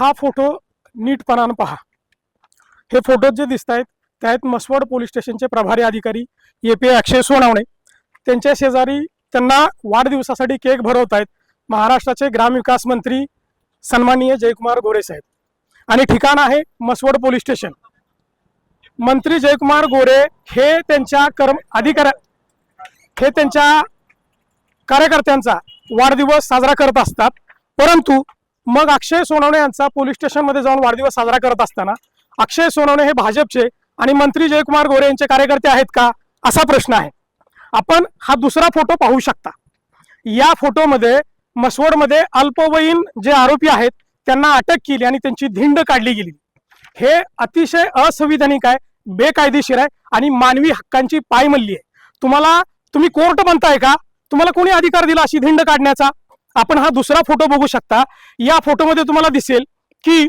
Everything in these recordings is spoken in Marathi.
हा फोटो नीटपणानं पहा। हे फोटो जे दिसत आहेत त्यात मसवड पोलीस स्टेशनचे प्रभारी अधिकारी AP अक्षय सोनवणे त्यांच्या शेजारी त्यांना वाढदिवसासाठी केक भरवत आहेत महाराष्ट्राचे ग्रामविकास मंत्री सन्माननीय जयकुमार गोरे साहेब आणि ठिकाण आहे मसवड पोलीस स्टेशन। मंत्री जयकुमार गोरे हे त्यांच्या कार्यकर्त्यांचा वाढदिवस साजरा करत असतात, परंतु मग अक्षय सोनवणे यांचा पोलीस स्टेशन मध्ये जाऊन वाढदिवस साजरा करत असताना अक्षय सोनवणे हे भाजपचे आणि मंत्री जयकुमार गोरे यांचे कार्यकर्ते आहेत का असा प्रश्न आहे। आपण हा दुसरा फोटो पाहू शकता। या फोटोमध्ये मसवडमध्ये अल्पवयीन जे आरोपी आहेत त्यांना अटक केली आणि त्यांची धिंड काढली गेली। हे अतिशय असंविधानिक आहे, बेकायदेशीर आहे आणि मानवी हक्कांची पायमल्ली आहे। तुम्ही कोर्ट बनताय का? तुम्हाला कोणी अधिकार दिला अशी धिंड काढण्याचा? आपण हा दुसरा फोटो बघू शकता। या फोटोमध्ये तुम्हाला दिसेल की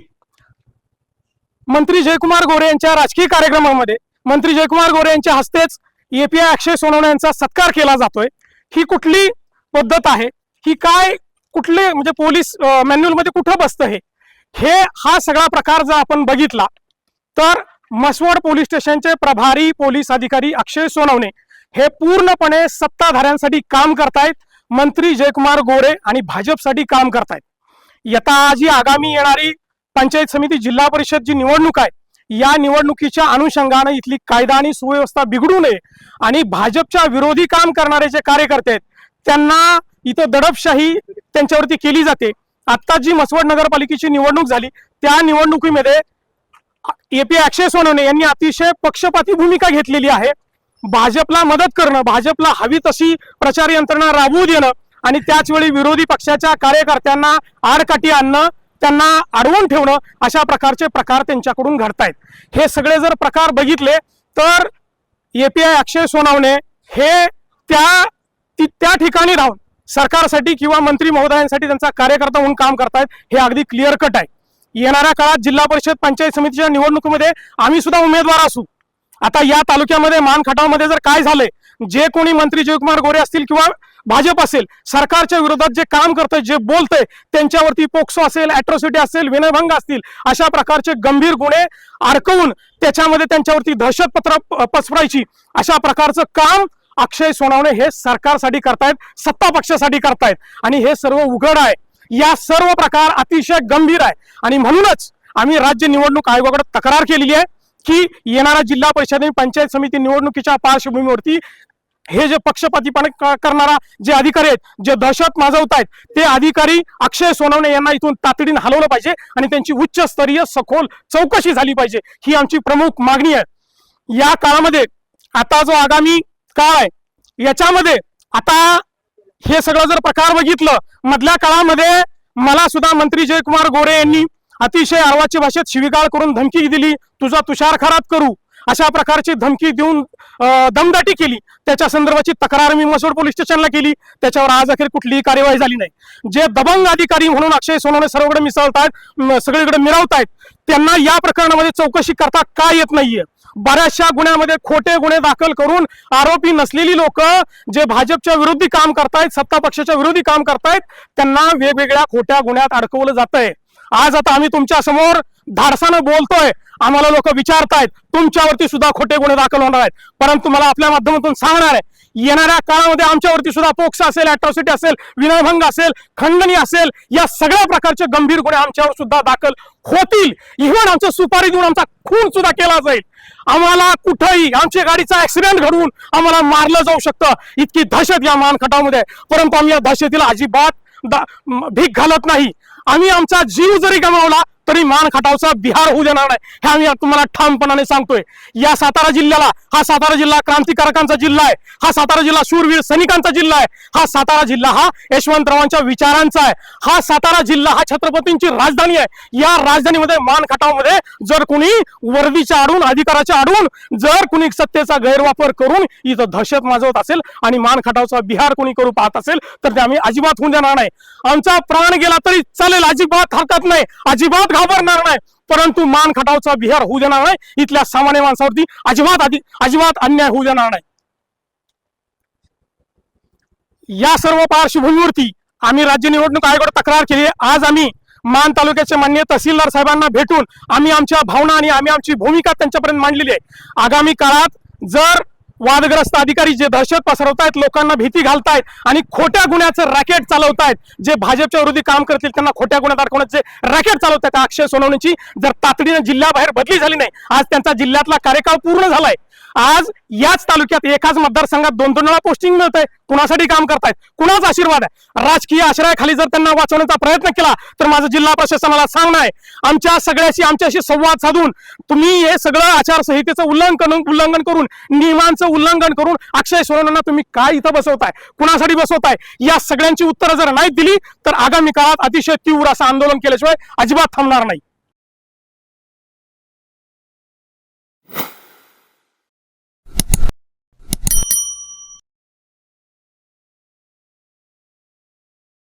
मंत्री जयकुमार गोरे यांच्या राजकीय कार्यक्रमामध्ये मंत्री जयकुमार गोरे यांच्या हस्तेच AP अक्षय सोनवणे यांचा सत्कार केला जातोय। ही कुठली पद्धत आहे? ही काय कुठले म्हणजे पोलीस मॅन्युअल मध्ये कुठं बसतं हे हा सगळा प्रकार जर आपण बघितला तर मसवड पोलीस स्टेशनचे प्रभारी पोलीस अधिकारी अक्षय सोनवणे हे पूर्णपणे सत्ताधाऱ्यांसाठी काम करतायत, मंत्री जयकुमार गोरे आणि भाजपसाठी काम करतायत। जी आगामी येणारी पंचायत समिती जिल्हा परिषद जी निवडणूक आहे या निवडणुकीच्या अनुषंगाने इथली कायदा आणि सुव्यवस्था बिघडू नये आणि भाजपच्या विरोधी काम करणारे जे कार्यकर्ते आहेत त्यांना इथं दडपशाही त्यांच्यावरती केली जाते। आता जी मसवड नगरपालिकेची निवडणूक झाली त्या निवडणुकीमध्ये AP अक्षय सोनवणे यांनी अतिशय पक्षपाती भूमिका घेतलेली आहे। भाजपला मदत करणं, भाजपला हवी तशी प्रचार यंत्रणा राबवू देणं आणि त्याच वेळी विरोधी पक्षाच्या कार्यकर्त्यांना आडकाठी आणणं, त्यांना अडवून ठेवणं अशा प्रकारचे प्रकार त्यांच्याकडून घडतायत। हे सगळे जर प्रकार बघितले तर AP अक्षय सोनवणे हे त्या ठिकाणी राहून सरकारसाठी किंवा मंत्री महोदयांसाठी त्यांचा कार्यकर्ता म्हणून काम करतायत हे अगदी क्लिअर कट आहे। येणाऱ्या काळात जिल्हा परिषद पंचायत समितीच्या निवडणुकीमध्ये आम्ही सुद्धा उमेदवार असू। आता या तालुक्यामध्ये मानखटावमध्ये जर काय झालंय, जे कोणी मंत्री जयकुमार गोरे असतील किंवा भाजप असेल सरकारच्या विरोधात जे काम करतंय, जे बोलतंय त्यांच्यावरती पोक्सो असेल, अॅट्रॉसिटी असेल, विनयभंग असतील अशा प्रकारचे गंभीर गुन्हे अडकवून त्याच्यामध्ये त्यांच्यावरती दहशतपत्र पसरवायची अशा प्रकारचं काम अक्षय सोनवणे हे सरकारसाठी करतायत, सत्ता पक्षासाठी करतायत आणि हे सर्व उघड आहे। या सर्व प्रकार अतिशय गंभीर आहे आणि म्हणूनच आम्ही राज्य निवडणूक आयोगाकडे तक्रार केलेली आहे की येणाऱ्या जिल्हा परिषद आणि पंचायत समिती निवडणुकीच्या पार्श्वभूमीवरती हे जे पक्षपातीपणा करणारा जे अधिकारी आहेत, जे दहशत माजवतायत ते अधिकारी अक्षय सोनवणे यांना इथून तातडीने हलवलं पाहिजे आणि त्यांची उच्चस्तरीय सखोल चौकशी झाली पाहिजे, ही आमची प्रमुख मागणी आहे। या काळामध्ये आता जो आगामी काळ आहे याच्यामध्ये आता हे सगळं जर प्रकार बघितलं, मधल्या काळामध्ये मला सुद्धा मंत्री जयकुमार गोरे यांनी अतिशय अर्वाच्य भाषेत शिवीगाळ करून धमकी दिली, तुझा तुषारखारात करू अशा प्रकारची धमकी देऊन दमदाटी केली। त्याच्या संदर्भाची तक्रार मी मसवड पोलीस स्टेशनला केली, त्याच्यावर आज अखेर कुठलीही कार्यवाही झाली नाही। जे दबंग अधिकारी म्हणून अक्षय सोनवणे सर्वकडे मिसळतायत, सगळीकडे मिरवतायत, त्यांना या प्रकरणामध्ये चौकशी करता का येत नाहीये? बऱ्याचशा गुन्ह्यामध्ये खोटे गुन्हे दाखल करून आरोपी नसलेली लोक जे भाजपच्या विरोधी काम करतायत, सत्ता पक्षाच्या विरोधी काम करतायत त्यांना वेगवेगळ्या खोट्या गुन्ह्यात अडकवलं जातंय। आज आता आम्ही तुमच्या समोर धाडसानं बोलतोय, आम्हाला लोक विचारतायत तुमच्यावरती सुद्धा खोटे गुन्हे दाखल होणार आहेत, परंतु मला आपल्या माध्यमातून सांगणार आहे येणाऱ्या काळामध्ये आमच्यावरती सुद्धा पोक्सो असेल, अॅट्रॉसिटी असेल, विनयभंग असेल, खंडणी असेल, या सगळ्या प्रकारचे गंभीर गुन्हे आमच्यावर सुद्धा दाखल होतील। इव्हन आमचं सुपारी देऊन आमचा खून सुद्धा केला जाईल। आम्हाला कुठेही आमच्या गाडीचा ऍक्सिडेंट घडवून आम्हाला मारलं जाऊ शकतं, इतकी दहशत या मानखटावमध्ये, परंतु आम्ही या दहशतीला अजिबात भीक घालत नाही। आम्ही आमचा जीव जरी गमावला तरी मानखटावचा बिहार होऊ देणार नाही, हे आम्ही तुम्हाला ठामपणाने सांगतोय। या सातारा जिल्ह्याला, हा सातारा जिल्हा क्रांतिकारकांचा जिल्हा आहे, हा सातारा जिल्हा शूरवीर सैनिकांचा जिल्हा आहे, हा सातारा जिल्हा हा यशवंतरावांच्या विचारांचा आहे, हा सातारा जिल्हा हा छत्रपतींची राजधानी आहे। या राजधानीमध्ये मानखटावमध्ये जर कोणी वर्दीच्या आडून, अधिकाराच्या आडून जर कोणी सत्तेचा गैरवापर करून इथं दहशत माजवत असेल आणि मानखटावचा बिहार कोणी करू पाहत असेल तर ते आम्ही अजिबात होऊन देणार नाही। आमचा प्राण गेला तरी चालेल, अजिबात हरकत नाही, अजिबात घाबरणार नाही, परंतु मानखटावचा बिहार होऊ देणार नाही, इथल्या सामान्य माणसावरती अजिबात अन्याय होऊ देणार नाही। या सर्व पार्श्वभूमीवरती आम्ही राज्य निवडणूक आयोगाकडे तक्रार केली। आज आम्ही मान तालुक्याचे माननीय तहसीलदार साहेबांना भेटून आम्ही आमच्या भावना आणि आम्ही आमची भूमिका त्यांच्यापर्यंत मांडलेली आहे। आगामी काळात जर वादग्रस्त अधिकारी जे दहशत पसरवतायत, लोकांना भीती घालतायत आणि खोट्या गुन्ह्याचं रॅकेट चालवतायत, जे भाजपच्या विरोधी काम करतील त्यांना खोट्या गुन्ह्यात अडकवण्याचे रॅकेट चालवतायत, अक्षय सोनवणेची जर तातडीने जिल्ह्याबाहेर बदली झाली नाही, आज त्यांचा जिल्ह्यातला कार्यकाळ पूर्ण झालाय। आज याच तालुक्यात एकाच मतदारसंघात 2-2 वेळा पोस्टिंग मिळतंय। कुणासाठी काम करतायत, कुणाचा आशीर्वाद आहे? राजकीय आश्रयाखाली जर त्यांना वाचवण्याचा प्रयत्न केला तर माझं जिल्हा प्रशासनाला सांगणं आहे, आमच्या सगळ्याशी आमच्याशी संवाद साधून तुम्ही हे सगळं आचारसंहितेचं उल्लंघन करून, नियमांचं उल्लंघन करून अक्षय सोनवणेंना तुम्ही काय इथं बसवताय, कुणासाठी बसवताय, या सगळ्यांची उत्तरं जर नाही दिली तर आगामी काळात अतिशय तीव्र असं आंदोलन केल्याशिवाय अजिबात थांबणार नाही।